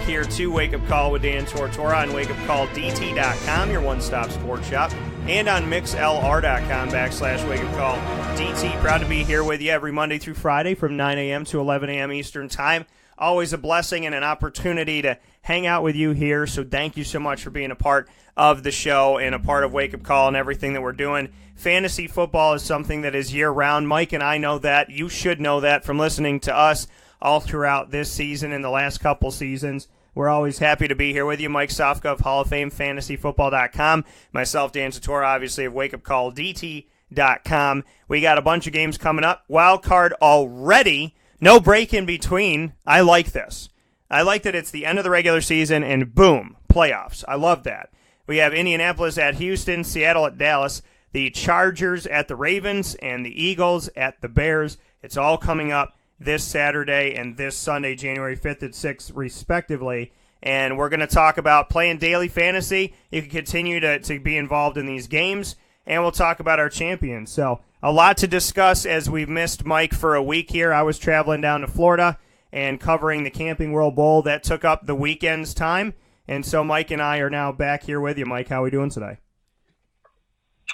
here to Wake Up Call with Dan Tortora on wakeupcalldt.com, your one-stop sports shop, and on mixlr.com/wakeupcalldt. Proud to be here with you every Monday through Friday from 9 a.m. to 11 a.m. Eastern Time. Always a blessing and an opportunity to hang out with you here, so thank you so much for being a part of the show and a part of Wake Up Call and everything that we're doing. Fantasy football is something that is year-round. Mike and I know that. You should know that from listening to us all throughout this season and the last couple seasons. We're always happy to be here with you. Mike Sofka of Hall of Fame FantasyFootball.com. Myself, Dan Tortora, obviously of WakeUpCallDT.com. We got a bunch of games coming up. Wild card already. No break in between. I like this. I like that it's the end of the regular season and boom, playoffs. I love that. We have Indianapolis at Houston, Seattle at Dallas, the Chargers at the Ravens, and the Eagles at the Bears. It's all coming up this Saturday and this Sunday, January 5th and 6th, respectively. And we're going to talk about playing daily fantasy. You can continue to be involved in these games, and we'll talk about our champions. So a lot to discuss as we've missed Mike for a week here. I was traveling down to Florida and covering the Camping World Bowl. That took up the weekend's time. And so Mike and I are now back here with you. Mike, how are we doing today?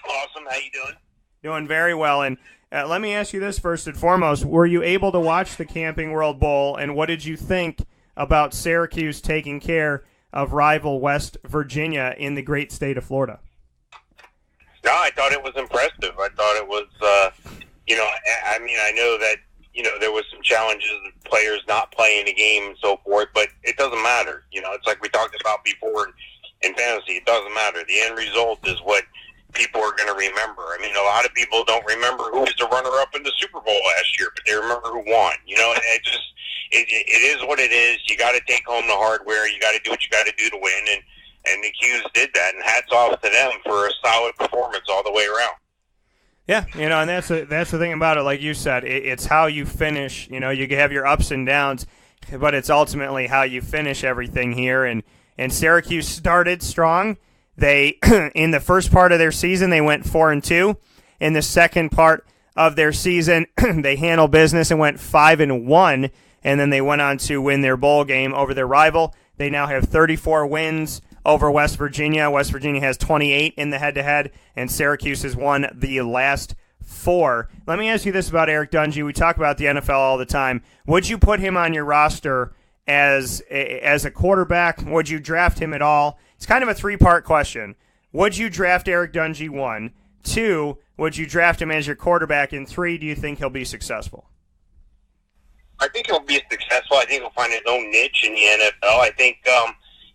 Awesome. How you doing? Doing very well. And let me ask you this first and foremost. Were you able to watch the Camping World Bowl, and what did you think about Syracuse taking care of rival West Virginia in the great state of Florida? No, I thought it was impressive. I thought it was, I know that, there was some challenges of players not playing the game and so forth, but it doesn't matter. It's like we talked about before in fantasy. It doesn't matter. The end result is what people are going to remember. I mean, a lot of people don't remember who was the runner-up in the Super Bowl last year, but they remember who won. It is what it is. You got to take home the hardware. You got to do what you got to do to win, and the Qs did that, and hats off to them for a solid performance all the way around. Yeah, and that's the thing about it. Like you said, it's how you finish. You can have your ups and downs, but it's ultimately how you finish everything here. And Syracuse started strong. They in the first part of their season they went 4-2. In the second part of their season, they handled business and went 5-1. And then they went on to win their bowl game over their rival. They now have 34 wins over West Virginia. West Virginia has 28 in the head-to-head, and Syracuse has won the last 4. Let me ask you this about Eric Dungey. We talk about the NFL all the time. Would you put him on your roster as a quarterback? Would you draft him at all? It's kind of a 3-part question. Would you draft Eric Dungey, 1? 2, would you draft him as your quarterback? And 3, do you think he'll be successful? I think he'll be successful. I think he'll find his own niche in the NFL. I think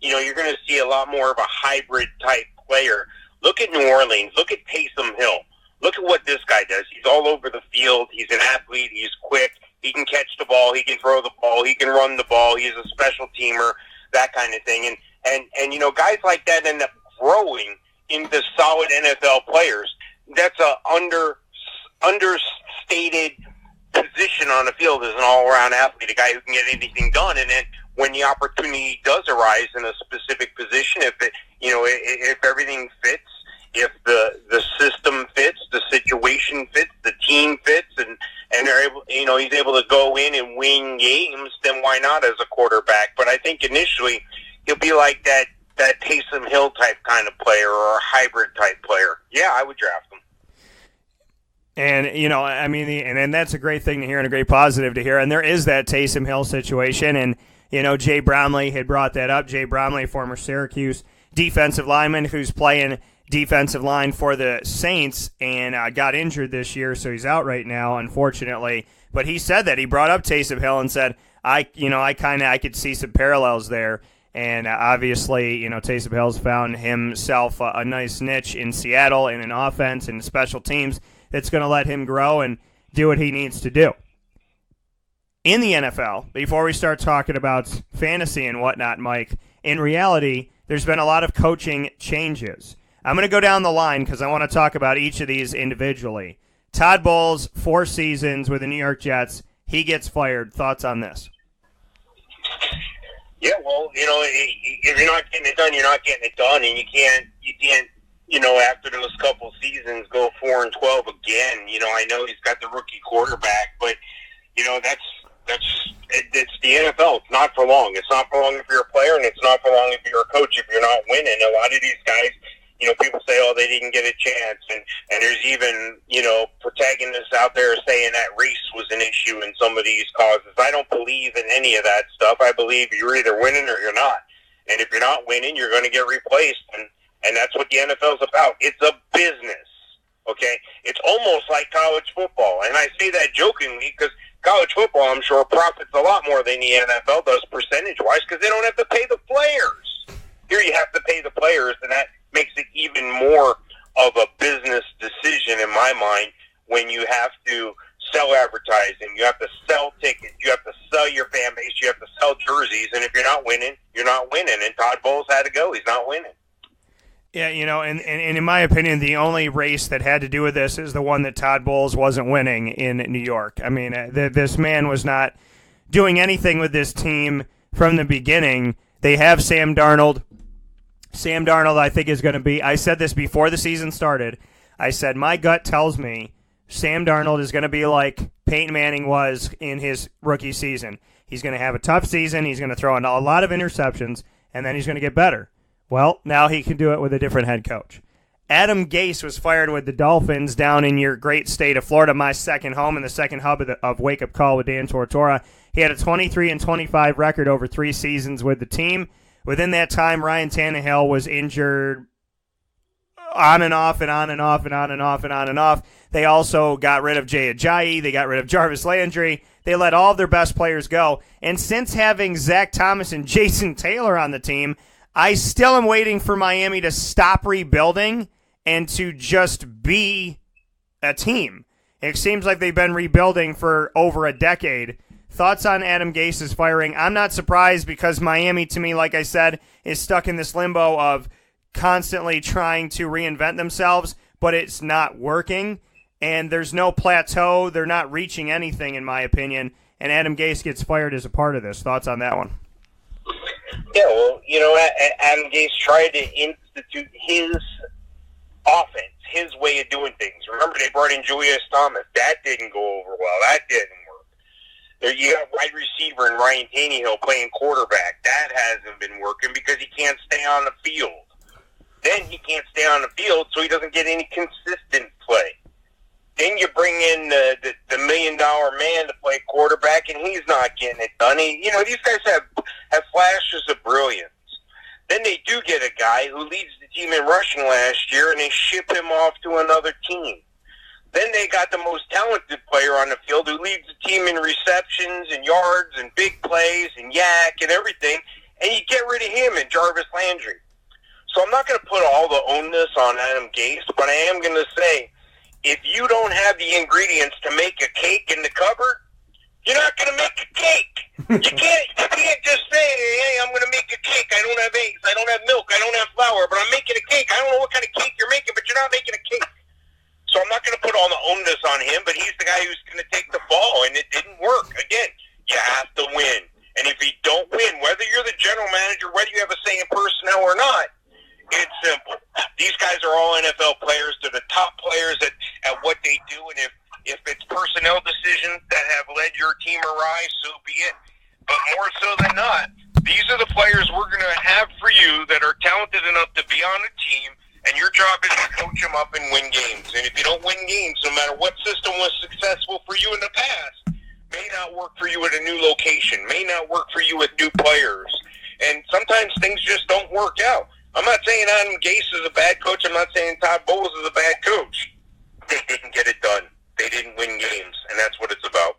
you're going to see a lot more of a hybrid-type player. Look at New Orleans. Look at Taysom Hill. Look at what this guy does. He's all over the field. He's an athlete. He's quick. He can catch the ball. He can throw the ball. He can run the ball. He's a special teamer, that kind of thing. And guys like that end up growing into solid NFL players. That's a understated position on the field as an all-around athlete, a guy who can get anything done. And then when the opportunity does arise in a specific position, if everything fits, if the system fits, the situation fits, the team fits, and they're able, he's able to go in and win games, then why not as a quarterback? But I think initially he'll be like that Taysom Hill type kind of player or a hybrid type player. Yeah, I would draft him. And, and that's a great thing to hear and a great positive to hear. And there is that Taysom Hill situation. And, Jay Bromley had brought that up. Jay Bromley, former Syracuse defensive lineman who's playing defensive line for the Saints and got injured this year, so he's out right now, unfortunately. But he said that. He brought up Taysom Hill and said, I could see some parallels there. And obviously, Taysom Hill's found himself a nice niche in Seattle in an offense and special teams that's going to let him grow and do what he needs to do. In the NFL, before we start talking about fantasy and whatnot, Mike, in reality, there's been a lot of coaching changes. I'm going to go down the line because I want to talk about each of these individually. Todd Bowles, 4 seasons with the New York Jets. He gets fired. Thoughts on this? Yeah, well, if you're not getting it done, you're not getting it done, and you can't, after those couple seasons, go 4-12 again. I know he's got the rookie quarterback, but It's the NFL. It's not for long. It's not for long if you're a player, and it's not for long if you're a coach if you're not winning. A lot of these guys, people say, oh, they didn't get a chance. And there's even, protagonists out there saying that race was an issue in some of these causes. I don't believe in any of that stuff. I believe you're either winning or you're not. And if you're not winning, you're going to get replaced. And that's what the NFL's about. It's a business, okay? It's almost like college football. And I say that jokingly because college football, I'm sure, profits a lot more than the NFL does percentage-wise because they don't have to pay the players. Here you have to pay the players, and that makes it even more of a business decision in my mind when you have to sell advertising, you have to sell tickets, you have to sell your fan base, you have to sell jerseys, and if you're not winning, you're not winning. And Todd Bowles had to go. He's not winning. Yeah, and in my opinion, the only race that had to do with this is the one that Todd Bowles wasn't winning in New York. I mean, this man was not doing anything with this team from the beginning. They have Sam Darnold. Sam Darnold, I think, is going to be – I said this before the season started. I said, my gut tells me Sam Darnold is going to be like Peyton Manning was in his rookie season. He's going to have a tough season. He's going to throw in a lot of interceptions, and then he's going to get better. Well, now he can do it with a different head coach. Adam Gase was fired with the Dolphins down in your great state of Florida, my second home and the second hub of Wake Up Call with Dan Tortora. He had a 23-25 record over 3 seasons with the team. Within that time, Ryan Tannehill was injured on and off and on and off and on and off and on and off. They also got rid of Jay Ajayi. They got rid of Jarvis Landry. They let all of their best players go. And since having Zach Thomas and Jason Taylor on the team, I still am waiting for Miami to stop rebuilding and to just be a team. It seems like they've been rebuilding for over a decade. Thoughts on Adam Gase's firing? I'm not surprised because Miami, to me, like I said, is stuck in this limbo of constantly trying to reinvent themselves, but it's not working, and there's no plateau. They're not reaching anything, in my opinion, and Adam Gase gets fired as a part of this. Thoughts on that one? Yeah, well, Adam Gase tried to institute his offense, his way of doing things. Remember, they brought in Julius Thomas. That didn't go over well. That didn't work. There, you got wide receiver and Ryan Tannehill playing quarterback. That hasn't been working because he can't stay on the field. Then he can't stay on the field, so he doesn't get any consistent play. Then you bring in the $1 million man to play quarterback, and he's not getting it done. These guys have flashes of brilliance. Then they do get a guy who leads the team in rushing last year, and they ship him off to another team. Then they got the most talented player on the field who leads the team in receptions and yards and big plays and yak and everything, and you get rid of him and Jarvis Landry. So I'm not going to put all the onus on Adam Gase, but I am going to say, if you don't have the ingredients to make a cake in the cupboard, you're not going to make a cake. You can't just say, hey, I'm going to make a cake. I don't have eggs. I don't have milk. I don't have flour, but I'm making a cake. I don't know what kind of cake you're making, but you're not making a cake. So I'm not going to put all the onus on him, but he's the guy who's going to take the fall, and it didn't work. Again, you have to win. And if you don't win, whether you're the general manager, whether you have a say in personnel or not, it's simple. These guys are all NFL players. They're the top players at what they do, and if it's personnel decisions that have led your team awry, so be it. But more so than not, these are the players we're going to have for you that are talented enough to be on a team, and your job is to coach them up and win games. And if you don't win games, no matter what system was successful for you in the past, may not work for you at a new location, may not work for you with new players. And sometimes things just don't work out. I'm not saying Adam Gase is a bad coach. I'm not saying Todd Bowles is a bad coach. They didn't get it done. They didn't win games, and that's what it's about.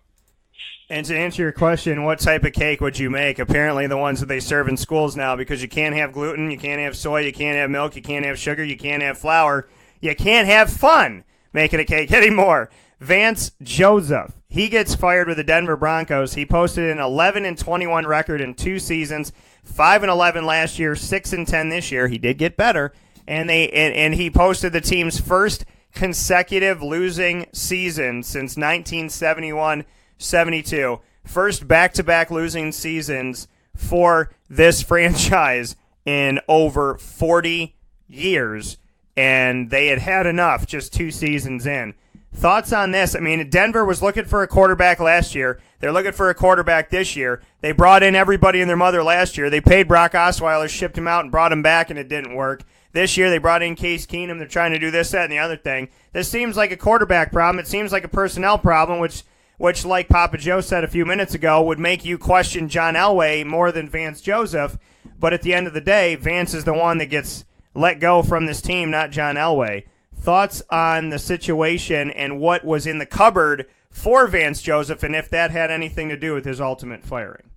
And to answer your question, what type of cake would you make? Apparently the ones that they serve in schools now, because you can't have gluten, you can't have soy, you can't have milk, you can't have sugar, you can't have flour. You can't have fun making a cake anymore. Vance Joseph, he gets fired with the Denver Broncos. He posted an 11-21 record in 2 seasons, 5-11 last year, 6-10 this year. He did get better, and he posted the team's first consecutive losing season since 1971-72. First back-to-back losing seasons for this franchise in over 40 years, and they had enough just 2 seasons in. Thoughts on this? I mean, Denver was looking for a quarterback last year. They're looking for a quarterback this year. They brought in everybody and their mother last year. They paid Brock Osweiler, shipped him out, and brought him back, and it didn't work. This year they brought in Case Keenum. They're trying to do this, that, and the other thing. This seems like a quarterback problem. It seems like a personnel problem, which, like Papa Joe said a few minutes ago, would make you question John Elway more than Vance Joseph. But at the end of the day, Vance is the one that gets let go from this team, not John Elway. Thoughts on the situation and what was in the cupboard for Vance Joseph, and if that had anything to do with his ultimate firing?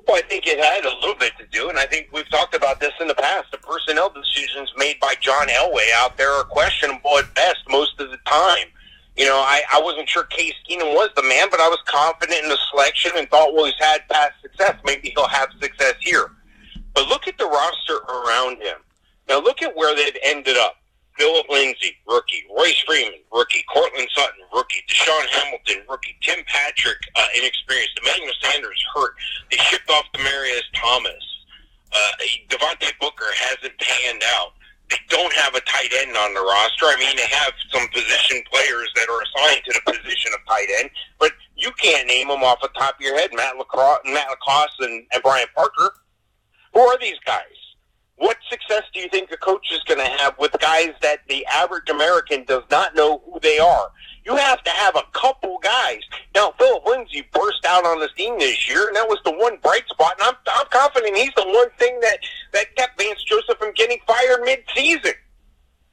Well, I think it had a little bit to do, and I think we've talked about this in the past. The personnel decisions made by John Elway out there are questionable at best most of the time. I wasn't sure Case Keenum was the man, but I was confident in the selection and thought, well, he's had past success. Maybe he'll have success here. But look at the roster around him. Now look at where they've ended up. Philip Lindsay, rookie. Royce Freeman, rookie. Cortland Sutton, rookie. Deshaun Hamilton, rookie. Tim Patrick, inexperienced. Emmanuel Sanders, hurt. They shipped off Demaryius Thomas. Devontae Booker hasn't panned out. They don't have a tight end on the roster. I mean, they have some position players that are assigned to the position of tight end, but you can't name them off the top of your head. Matt Lacoste and Brian Parker. Who are these guys? What success do you think the coach is going to have with guys that the average American does not know who they are? You have to have a couple guys. Now, Philip Lindsay burst out on the scene this year, and that was the one bright spot, and I'm confident he's the one thing that kept Vance Joseph from getting fired mid-season.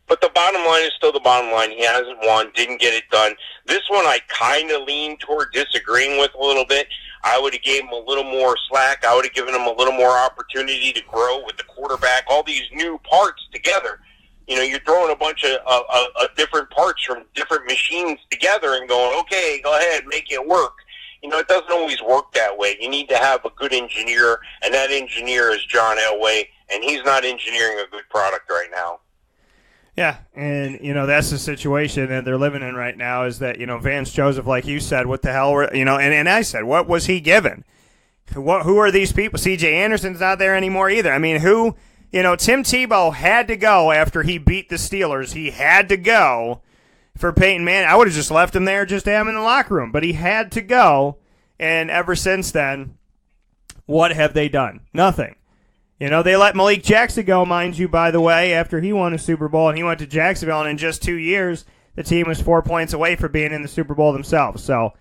But the bottom line is still the bottom line. He hasn't won, didn't get it done. This one I kind of lean toward disagreeing with a little bit. I would have gave him a little more slack. I would have given him a little more opportunity to grow with the quarterback, all these new parts together. You're throwing a bunch of different parts from different machines together and going, okay, go ahead, make it work. It doesn't always work that way. You need to have a good engineer, and that engineer is John Elway, and he's not engineering a good product right now. Yeah, and, that's the situation that they're living in right now is that, Vance Joseph, like you said, what the hell, and I said, what was he given? Who are these people? C.J. Anderson's not there anymore either. I mean, who, Tim Tebow had to go after he beat the Steelers. He had to go for Peyton Manning. I would have just left him there just to have him in the locker room, but he had to go, and ever since then, what have they done? Nothing. They let Malik Jackson go, mind you, by the way, after he won a Super Bowl, and he went to Jacksonville, and in just 2 years, the team was 4 points away from being in the Super Bowl themselves. So,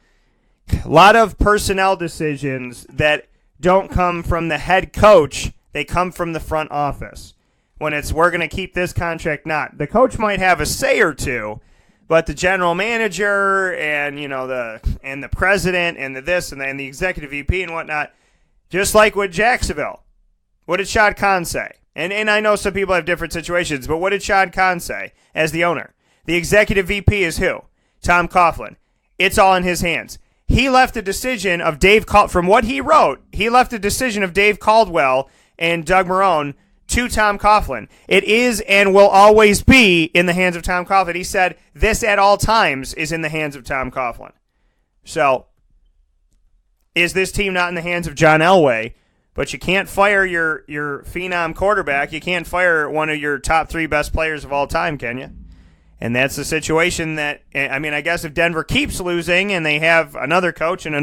a lot of personnel decisions that don't come from the head coach, they come from the front office. When it's, we're going to keep this contract, not. The coach might have a say or two, but the general manager and, the president and the this and the executive VP and whatnot, just like with Jacksonville. What did Shad Khan say? And I know some people have different situations, but what did Shad Khan say as the owner? The executive VP is who? Tom Coughlin. It's all in his hands. He left the decision of from what he wrote, he left the decision of Dave Caldwell and Doug Marrone to Tom Coughlin. It is and will always be in the hands of Tom Coughlin. He said this at all times is in the hands of Tom Coughlin. So, is this team not in the hands of John Elway? But you can't fire your phenom quarterback. You can't fire one of your top 3 best players of all time, can you? And that's the situation that, I mean, I guess if Denver keeps losing and they have another coach and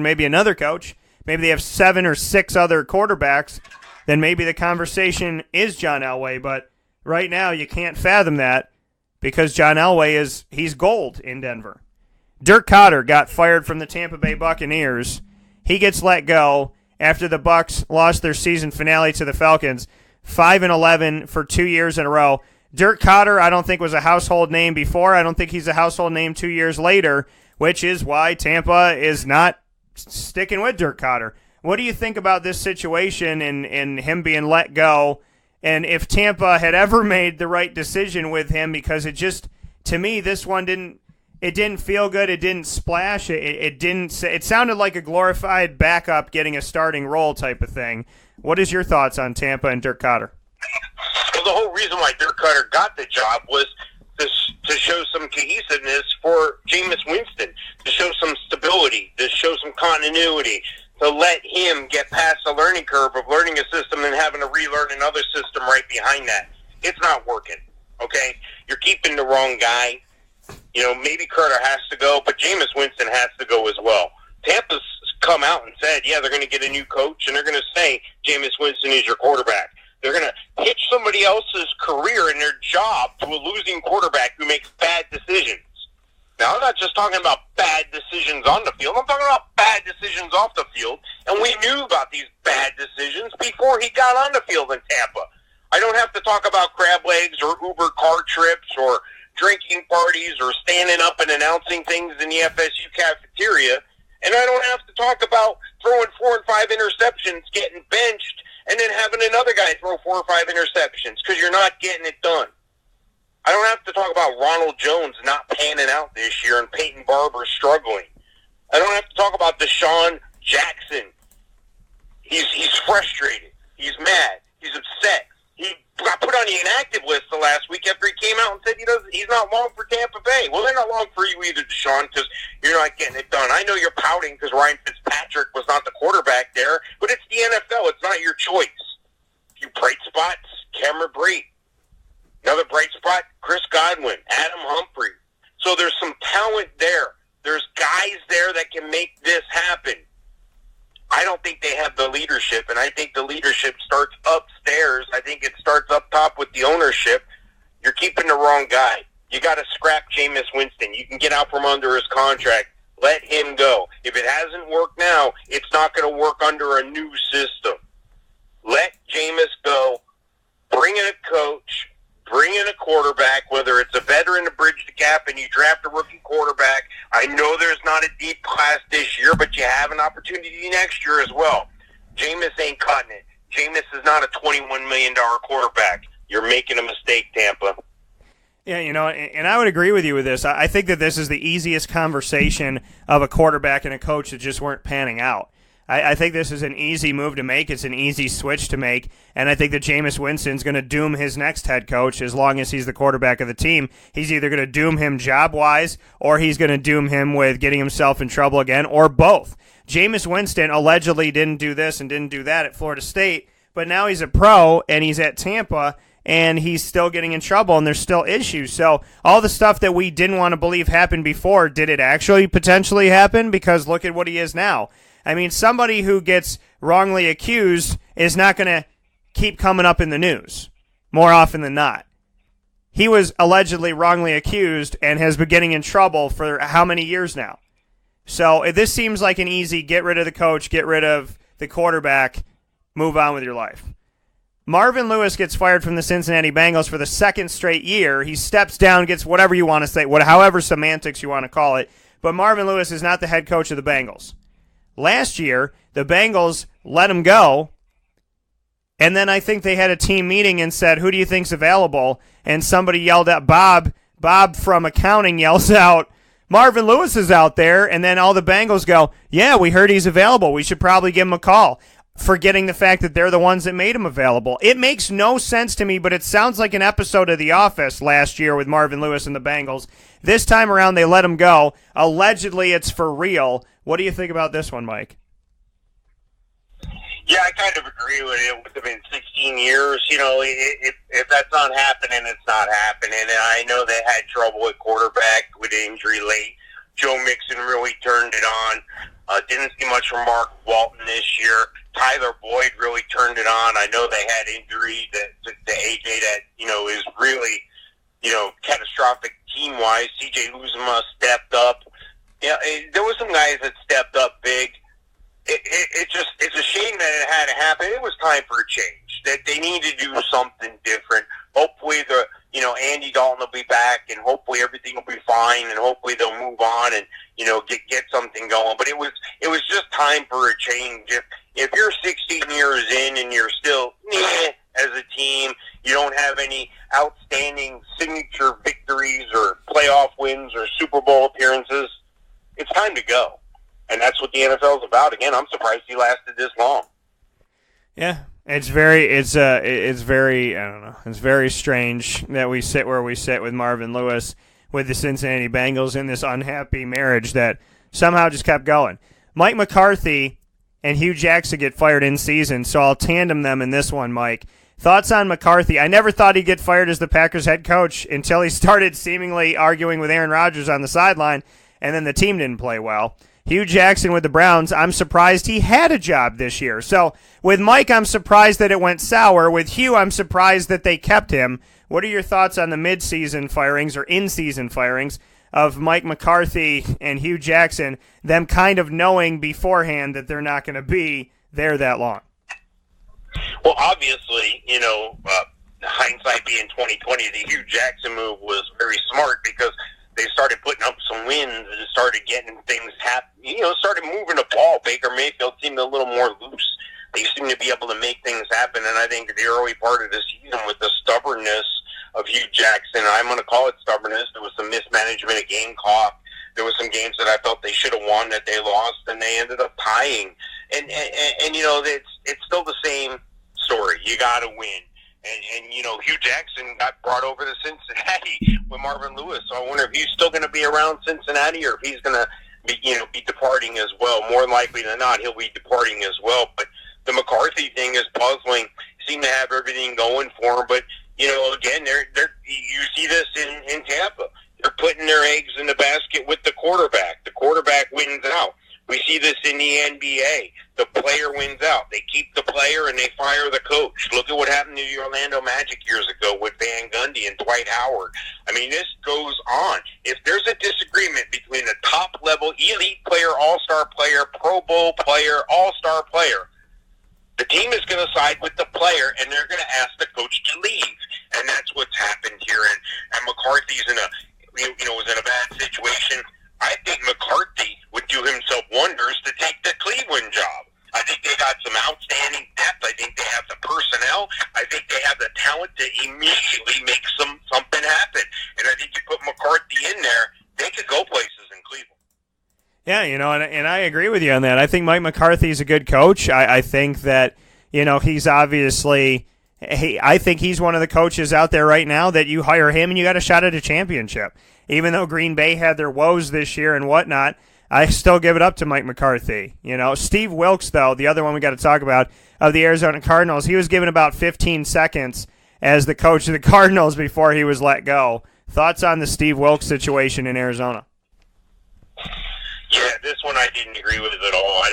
maybe another coach, maybe they have 7 or 6 other quarterbacks, then maybe the conversation is John Elway. But right now you can't fathom that because John Elway he's gold in Denver. Dirk Cotter got fired from the Tampa Bay Buccaneers. He gets let go after the Bucs lost their season finale to the Falcons, 5-11 for 2 years in a row. Dirk Cotter, I don't think was a household name before. I don't think he's a household name 2 years later, which is why Tampa is not sticking with Dirk Cotter. What do you think about this situation and him being let go? And if Tampa had ever made the right decision with him, because it just, to me, this one didn't feel good. It didn't splash. It sounded like a glorified backup getting a starting role type of thing. What is your thoughts on Tampa and Dirk Cotter? Well, the whole reason why Dirk Cotter got the job was to show some cohesiveness for Jameis Winston, to show some stability, to show some continuity, to let him get past the learning curve of learning a system and having to relearn another system right behind that. It's not working, okay? You're keeping the wrong guy. Maybe Carter has to go, but Jameis Winston has to go as well. Tampa's come out and said, yeah, they're going to get a new coach, and they're going to say Jameis Winston is your quarterback. They're going to hitch somebody else's career and their job to a losing quarterback who makes bad decisions. Now, I'm not just talking about bad decisions on the field. I'm talking about bad decisions off the field, and we knew about these bad decisions before he got on the field in Tampa. I don't have to talk about crab legs or Uber car trips or drinking parties or standing up and announcing things in the FSU cafeteria. And I don't have to talk about throwing 4 and 5 interceptions, getting benched, and then having another guy throw 4 or 5 interceptions because you're not getting it done. I don't have to talk about Ronald Jones not panning out this year and Peyton Barber struggling. I don't have to talk about Deshaun Jackson. He's frustrated. He's mad. He's upset. He got put on the inactive list the last week after he came out and said he's not long for Tampa Bay. Well, they're not long for you either, Deshaun, because you're not getting it done. I know you're pouting because Ryan Fitzpatrick was not the quarterback there, but it's the NFL. It's not your choice. A few bright spots, Cameron Brate. Another bright spot, Chris Godwin, Adam Humphrey. So there's some talent there. There's guys there that can make this happen. I don't think they have the leadership, and I think the leadership starts upstairs. I think it starts up top with the ownership. You're keeping the wrong guy. You got to scrap Jameis Winston. You can get out from under his contract. Let him go. If it hasn't worked now, it's not going to work under a new system. Let Jameis go. Bring in a coach. Bring in a quarterback, whether it's a veteran to bridge the gap and you draft a rookie quarterback. I know there's not a deep class this year, but you have an opportunity next year as well. Jameis ain't cutting it. Jameis is not a $21 million quarterback. You're making a mistake, Tampa. Yeah, and I would agree with you with this. I think that this is the easiest conversation of a quarterback and a coach that just weren't panning out. I think this is an easy move to make. It's an easy switch to make, and I think that Jameis Winston's going to doom his next head coach as long as he's the quarterback of the team. He's either going to doom him job-wise or he's going to doom him with getting himself in trouble again, or both. Jameis Winston allegedly didn't do this and didn't do that at Florida State, but now he's a pro and he's at Tampa, and he's still getting in trouble, and there's still issues. So all the stuff that we didn't want to believe happened before, did it actually potentially happen? Because look at what he is now. I mean, somebody who gets wrongly accused is not going to keep coming up in the news more often than not. He was allegedly wrongly accused and has been getting in trouble for how many years now? So this seems like an easy get rid of the coach, get rid of the quarterback, move on with your life. Marvin Lewis gets fired from the Cincinnati Bengals for the second straight year. He steps down, gets whatever you want to say, however semantics you want to call it, but Marvin Lewis is not the head coach of the Bengals. Last year, the Bengals let him go, and then I think they had a team meeting and said, who do you think's available? And somebody yelled at Bob from accounting yells out, Marvin Lewis is out there, and then all the Bengals go, yeah, we heard he's available. We should probably give him a call, forgetting the fact that they're the ones that made him available. It makes no sense to me, but it sounds like an episode of The Office last year with Marvin Lewis and the Bengals. This time around, they let him go. Allegedly, it's for real. What do you think about this one, Mike? Yeah, I kind of agree with it. It would have been 16 years. If that's not happening, it's not happening. And I know they had trouble at quarterback with injury late. Joe Mixon really turned it on. Didn't see much from Mark Walton this year. Tyler Boyd really turned it on. I know they had injury to AJ that, is really, catastrophic team-wise. CJ Uzomah stepped up. Yeah, there was some guys that stepped up big. It's a shame that it had to happen. It was time for a change. That they need to do something different. Hopefully Andy Dalton will be back, and hopefully everything will be fine, and hopefully they'll move on and get something going. But it was just time for a change. If you're 16 years in and you're still as a team, you don't have any outstanding signature victories or playoff wins or Super Bowl appearances, it's time to go. And that's what the NFL is about. Again, I'm surprised he lasted this long. Yeah, it's very I don't know. It's very strange that we sit where we sit with Marvin Lewis with the Cincinnati Bengals in this unhappy marriage that somehow just kept going. Mike McCarthy and Hugh Jackson get fired in season, so I'll tandem them in this one, Mike. Thoughts on McCarthy? I never thought he'd get fired as the Packers head coach until he started seemingly arguing with Aaron Rodgers on the sideline, and then the team didn't play well. Hugh Jackson with the Browns, I'm surprised he had a job this year. So with Mike, I'm surprised that it went sour. With Hugh, I'm surprised that they kept him. What are your thoughts on the mid-season firings or in-season firings of Mike McCarthy and Hugh Jackson, them kind of knowing beforehand that they're not going to be there that long? Well, obviously, hindsight being 2020, the Hugh Jackson move was very smart because they started putting up some wins and started getting things happen. Started moving the ball. Baker Mayfield seemed a little more loose. They seemed to be able to make things happen. And I think the early part of the season with the stubbornness of Hugh Jackson, I'm going to call it stubbornness. There was some mismanagement of game clock. There were some games that I felt they should have won that they lost, and they ended up tying. And it's still the same story. You got to win. And Hugh Jackson got brought over to Cincinnati with Marvin Lewis. So I wonder if he's still going to be around Cincinnati or if he's going to be departing as well. More likely than not, he'll be departing as well. But the McCarthy thing is puzzling. Seem to have everything going for him, but again, you see this in Tampa. They're putting their eggs in the basket with the quarterback. The quarterback wins out. We see this in the NBA. The player wins out. They keep the player and they fire the coach. Look at what happened to the Orlando Magic years ago with Van Gundy and Dwight Howard. I mean, this goes on. If there's a disagreement between a top-level elite player, all-star player, Pro Bowl player, all-star player, the team is going to side with the player, and they're going to ask the coach to leave. And that's what's happened here. And McCarthy's was in a bad situation. I think McCarthy would do himself wonders to take the Cleveland job. I think they got some outstanding depth. I think they have the personnel. I think they have the talent to immediately make something happen. And I think you put McCarthy in there, they could go places in Cleveland. Yeah, and I agree with you on that. I think Mike McCarthy's a good coach. I think that, he's obviously I think he's one of the coaches out there right now that you hire him and you got a shot at a championship. Even though Green Bay had their woes this year and whatnot, I still give it up to Mike McCarthy. Steve Wilkes, though, the other one we got to talk about, of the Arizona Cardinals, he was given about 15 seconds as the coach of the Cardinals before he was let go. Thoughts on the Steve Wilkes situation in Arizona? Yeah, this one I didn't agree with at all. I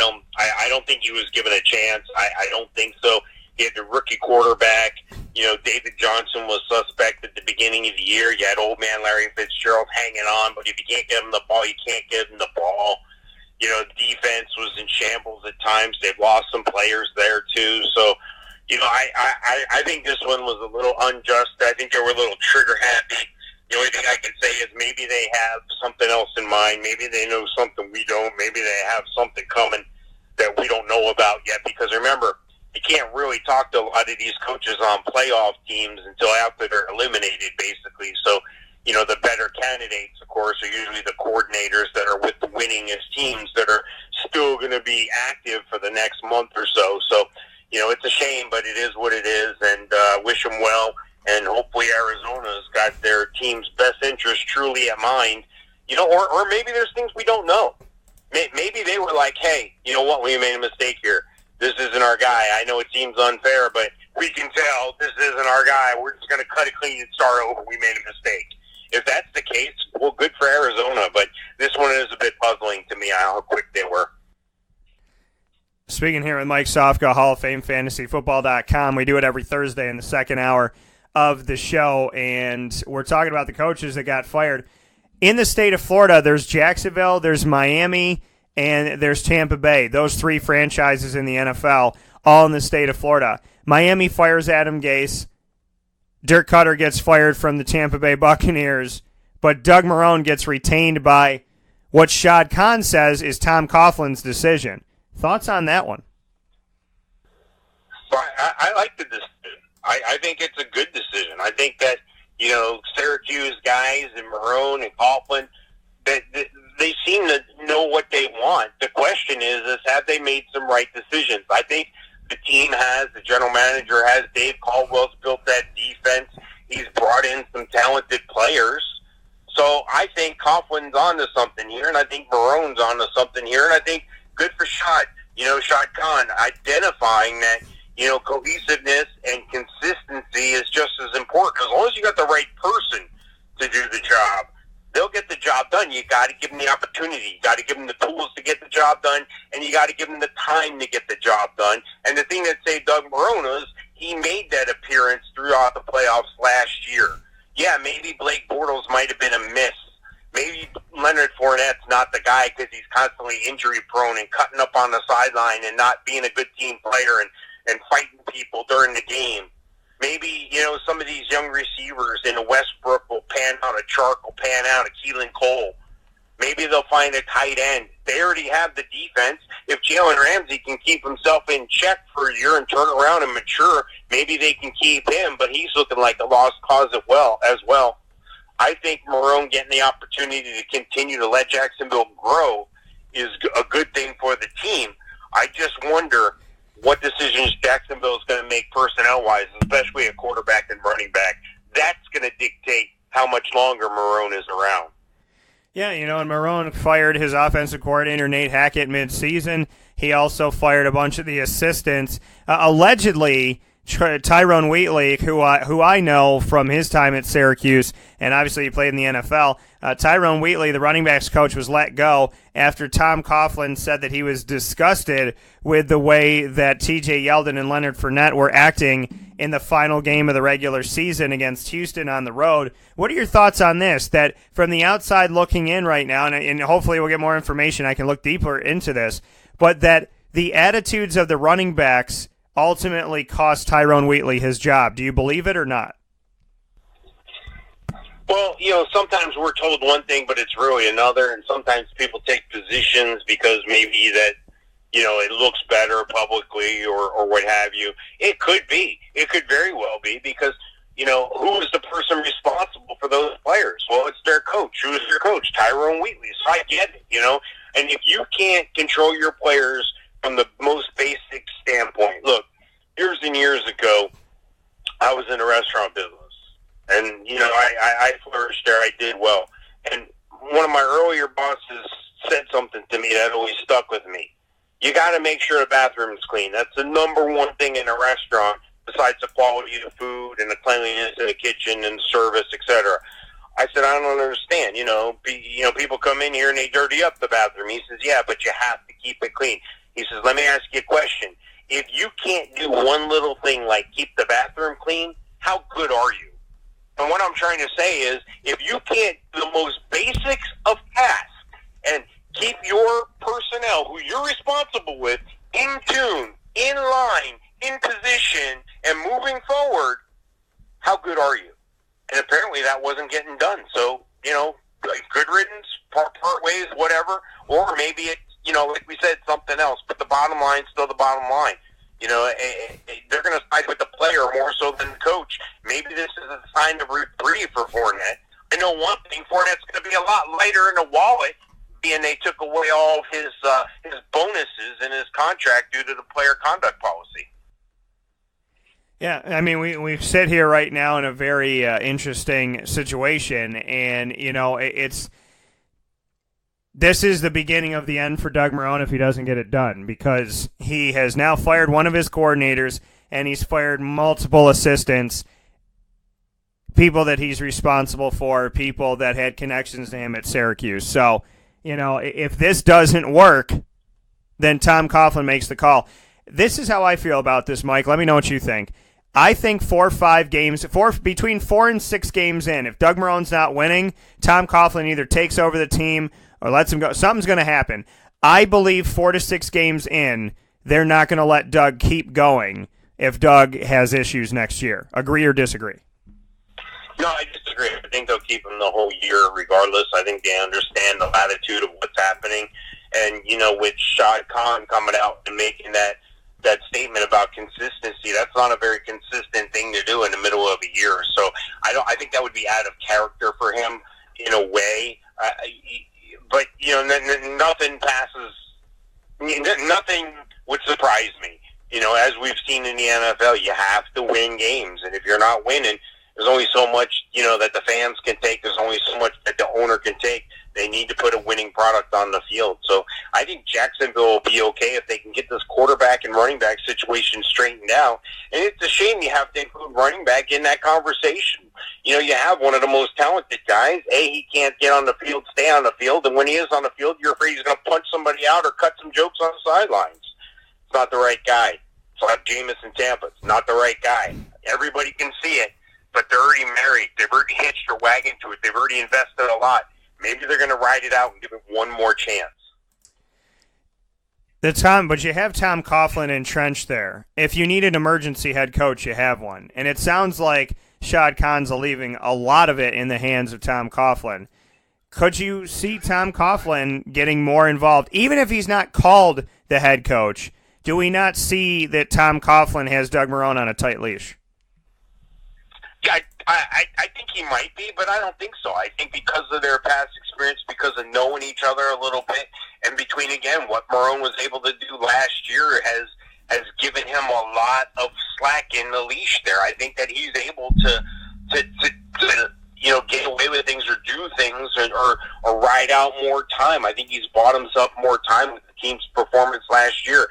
don't think he was given a chance. I don't think so. He had the rookie quarterback. David Johnson was suspect at the beginning of the year. You had old man Larry Fitzgerald hanging on, but if you can't give him the ball, you can't give him the ball. The defense was in shambles at times. They've lost some players there too. So, I think this one was a little unjust. I think they were a little trigger happy. The only thing I can say is maybe they have something else in mind. Maybe they know something we don't. Maybe they have something coming that we don't know about yet. Because remember, you can't really talk to a lot of these coaches on playoff teams until after they're eliminated, basically. So, the better candidates, of course, are usually the coordinators that are with the winningest teams that are still going to be active for the next month or so. So, it's a shame, but it is what it is, and wish them well. And hopefully Arizona's got their team's best interest truly at mind. Or maybe there's things we don't know. Maybe they were like, hey, you know what, we made a mistake here. This isn't our guy. I know it seems unfair, but we can tell this isn't our guy. We're just going to cut it clean and start over. We made a mistake. If that's the case, well, good for Arizona, but this one is a bit puzzling to me how quick they were. Speaking here with Mike Sofka, Hall of Fame FantasyFootball.com. We do it every Thursday in the second hour of the show, and we're talking about the coaches that got fired. In the state of Florida, there's Jacksonville, there's Miami, and there's Tampa Bay. Those three franchises in the NFL, all in the state of Florida. Miami fires Adam Gase. Dirk Cutter gets fired from the Tampa Bay Buccaneers, but Doug Marrone gets retained by what Shad Khan says is Tom Coughlin's decision. Thoughts on that one? I like the decision. I think it's a good decision. I think that, Syracuse guys and Marrone and Coughlin, that they seem to know what they want. The question is have they made some right decisions? I think the general manager has, Dave Caldwell's built that defense. He's brought in some talented players. So I think Coughlin's onto something here, and I think Marrone's onto something here, and I think good for Shad. Shad Khan identifying that, cohesiveness and consistency is just as important. As long as you got the right person to do the job, they'll get the job done. You got to give them the opportunity. You got to give them the tools to get the job done, and you got to give them the time to get the job done. And the thing that saved Doug Marrone is he made that appearance throughout the playoffs last year. Yeah, maybe Blake Bortles might have been a miss. Maybe Leonard Fournette's not the guy because he's constantly injury-prone and cutting up on the sideline and not being a good team player and fighting people during the game. Maybe, some of these young receivers in Westbrook will pan out, a Chark will pan out, a Keelan Cole. Maybe they'll find a tight end. They already have the defense. If Jalen Ramsey can keep himself in check for a year and turn around and mature, maybe they can keep him, but he's looking like a lost cause as well. I think Marrone getting the opportunity to continue to let Jacksonville grow is a good thing for the team. I just wonder what decisions Jacksonville is going to make personnel-wise, especially a quarterback and running back. That's going to dictate how much longer Marrone is around. Yeah, and Marrone fired his offensive coordinator, Nate Hackett, mid-season. He also fired a bunch of the assistants. Allegedly, Tyrone Wheatley, who I know from his time at Syracuse, and obviously he played in the NFL, Tyrone Wheatley, the running backs coach, was let go after Tom Coughlin said that he was disgusted with the way that T.J. Yeldon and Leonard Fournette were acting in the final game of the regular season against Houston on the road. What are your thoughts on this? That from the outside looking in right now, and hopefully we'll get more information, I can look deeper into this, but that the attitudes of the running backs ultimately cost Tyrone Wheatley his job. Do you believe it or not? Well, sometimes we're told one thing, but it's really another, and sometimes people take positions because maybe that, it looks better publicly or what have you. It could be. It could very well be because, who is the person responsible for those players? Well, it's their coach. Who is their coach? Tyrone Wheatley. So I get it, And if you can't control your players from the most basic standpoint, look, years and years ago, I was in the restaurant business. And, I flourished there. I did well. And one of my earlier bosses said something to me that always stuck with me. You got to make sure the bathroom is clean. That's the number one thing in a restaurant, besides the quality of the food and the cleanliness in the kitchen and the service, etc. I said, I don't understand. People come in here and they dirty up the bathroom. He says, yeah, but you have to keep it clean. He says, let me ask you a question. If you can't do one little thing like keep the bathroom clean, how good are you? And what I'm trying to say is, if you can't do the most basics of tasks and keep your personnel, who you're responsible with, in tune, in line, in position, and moving forward, how good are you? And apparently that wasn't getting done. So, good riddance, part ways, whatever, or maybe it's, like we said, something else. But the bottom line's still the bottom line. They're going to side with the player more so than the coach. Maybe this is a sign of reprieve for Fournette. I know one thing, Fournette's going to be a lot lighter in the wallet, being they took away all of his bonuses in his contract due to the player conduct policy. Yeah, I mean, we sit here right now in a very interesting situation, and, this is the beginning of the end for Doug Marrone if he doesn't get it done, because he has now fired one of his coordinators, and he's fired multiple assistants, people that he's responsible for, people that had connections to him at Syracuse. So, if this doesn't work, then Tom Coughlin makes the call. This is how I feel about this, Mike. Let me know what you think. I think between 4 and 6 games in, if Doug Marrone's not winning, Tom Coughlin either takes over the team or lets him go. Something's going to happen. I believe 4 to 6 games in, they're not going to let Doug keep going if Doug has issues next year. Agree or disagree? No, I disagree. I think they'll keep him the whole year regardless. I think they understand the latitude of what's happening. And, with Shad Khan coming out and making that statement about consistency, that's not a very consistent thing to do in the middle of a year. So I think that would be out of character for him in a way. But nothing passes. Nothing would surprise me. As we've seen in the NFL, you have to win games, and if you're not winning, There's only so much, that the fans can take. There's only so much that the owner can take. They need to put a winning product on the field. So I think Jacksonville will be okay if they can get this quarterback and running back situation straightened out. And it's a shame you have to include running back in that conversation. You have one of the most talented guys. He can't get on the field, stay on the field. And when he is on the field, you're afraid he's going to punch somebody out or cut some jokes on the sidelines. It's not the right guy. It's like Jameis in Tampa. It's not the right guy. Everybody can see it, but they're already married. They've already hitched their wagon to it. They've already invested a lot. Maybe they're going to ride it out and give it one more chance. But you have Tom Coughlin entrenched there. If you need an emergency head coach, you have one. And it sounds like Shad Khan's leaving a lot of it in the hands of Tom Coughlin. Could you see Tom Coughlin getting more involved, even if he's not called the head coach? Do we not see that Tom Coughlin has Doug Marrone on a tight leash? Yeah, I think he might be, but I don't think so. I think because of their past experience, because of knowing each other a little bit, and between, again, what Marrone was able to do last year has given him a lot of slack in the leash there. I think that he's able to get away with things or do things or ride out more time. I think he's bought himself more time with the team's performance last year.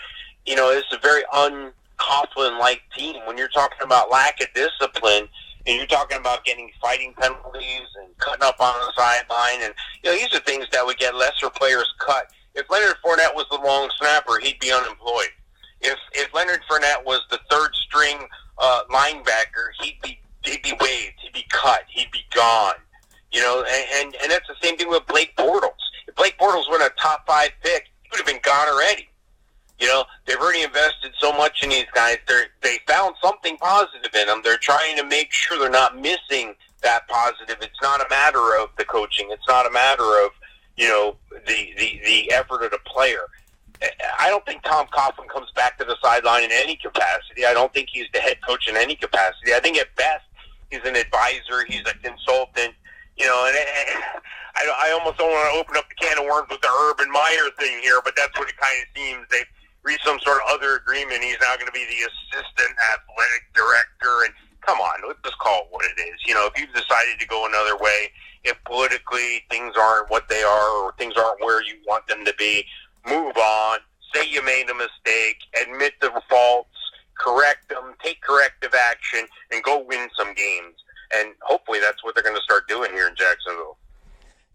It's a very un-Coughlin-like team. When you're talking about lack of discipline, and you're talking about getting fighting penalties and cutting up on the sideline, and these are things that would get lesser players cut. If Leonard Fournette was the long snapper, he'd be unemployed. If Leonard Fournette was the third string linebacker, he'd be waived, he'd be cut, he'd be gone. And that's the same thing with Blake Bortles. If Blake Bortles were a top 5 pick, he would have been gone already. They've already invested so much in these guys. They found something positive in them. They're trying to make sure they're not missing that positive. It's not a matter of the coaching. It's not a matter of, the effort of the player. I don't think Tom Coughlin comes back to the sideline in any capacity. I don't think he's the head coach in any capacity. I think at best he's an advisor. He's a consultant. And I almost don't want to open up the can of worms with the Urban Meyer thing here, but that's what it kind of seems. They've reached some sort of other agreement. He's now going to be the assistant athletic director. And come on, let's just call it what it is. If you've decided to go another way, if politically things aren't what they are or things aren't where you want them to be, move on. Say you made a mistake. Admit the faults. Correct them. Take corrective action and go win some games. And hopefully that's what they're going to start doing here in Jacksonville.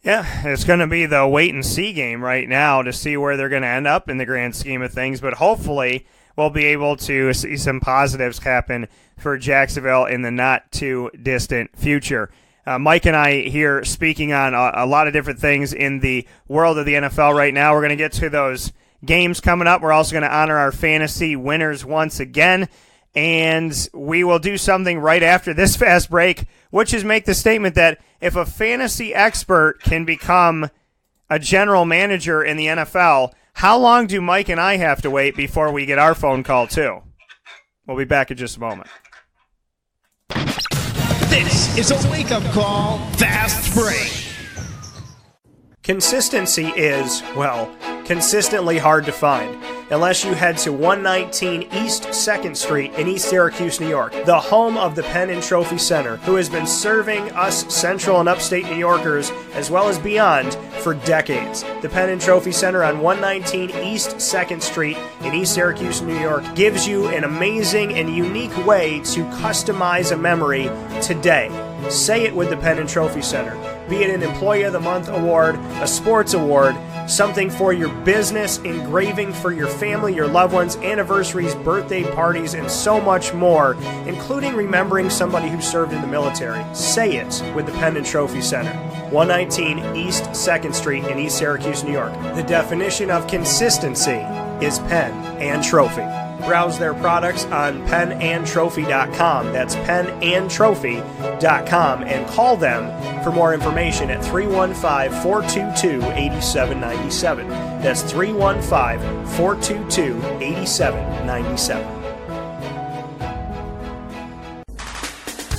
Yeah, it's going to be the wait-and-see game right now to see where they're going to end up in the grand scheme of things, but hopefully we'll be able to see some positives happen for Jacksonville in the not-too-distant future. Mike and I here speaking on a lot of different things in the world of the NFL right now. We're going to get to those games coming up. We're also going to honor our fantasy winners once again. And we will do something right after this fast break, which is make the statement that if a fantasy expert can become a general manager in the NFL, how long do Mike and I have to wait before we get our phone call too? We'll be back in just a moment. This is a wake-up call, fast break. Consistency is, consistently hard to find, unless you head to 119 East 2nd Street in East Syracuse, New York, the home of the Pen and Trophy Center, who has been serving us Central and Upstate New Yorkers, as well as beyond, for decades. The Pen and Trophy Center on 119 East 2nd Street in East Syracuse, New York, gives you an amazing and unique way to customize a memory today. Say it with the Pen and Trophy Center. Be it an Employee of the Month award, a sports award, something for your business, engraving for your family, your loved ones, anniversaries, birthday parties, and so much more, including remembering somebody who served in the military. Say it with the Pen and Trophy Center. 119 East 2nd Street in East Syracuse, New York. The definition of consistency is pen and trophy. Browse their products on penandtrophy.com. That's penandtrophy.com, and call them for more information at 315-422-8797. That's 315-422-8797.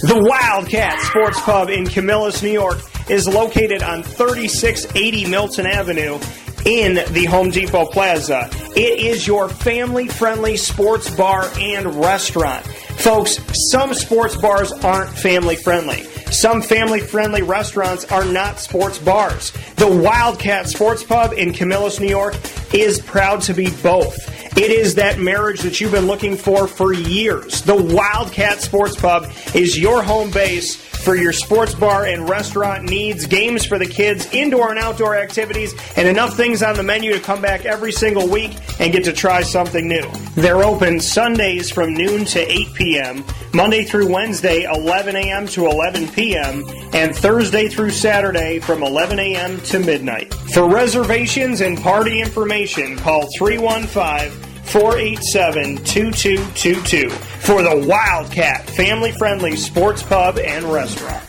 The Wildcat Sports Pub in Camillus, New York is located on 3680 Milton Avenue in the Home Depot Plaza. It is your family-friendly sports bar and restaurant. Folks, some sports bars aren't family-friendly. Some family-friendly restaurants are not sports bars. The Wildcat Sports Pub in Camillus, New York is proud to be both. It is that marriage that you've been looking for years. The Wildcat Sports Pub is your home base for your sports bar and restaurant needs, games for the kids, indoor and outdoor activities, and enough things on the menu to come back every single week and get to try something new. They're open Sundays from noon to 8 p.m., Monday through Wednesday, 11 a.m. to 11 p.m., and Thursday through Saturday from 11 a.m. to midnight. For reservations and party information, call 315-487-2222 for the Wildcat Family-Friendly Sports Pub and Restaurant.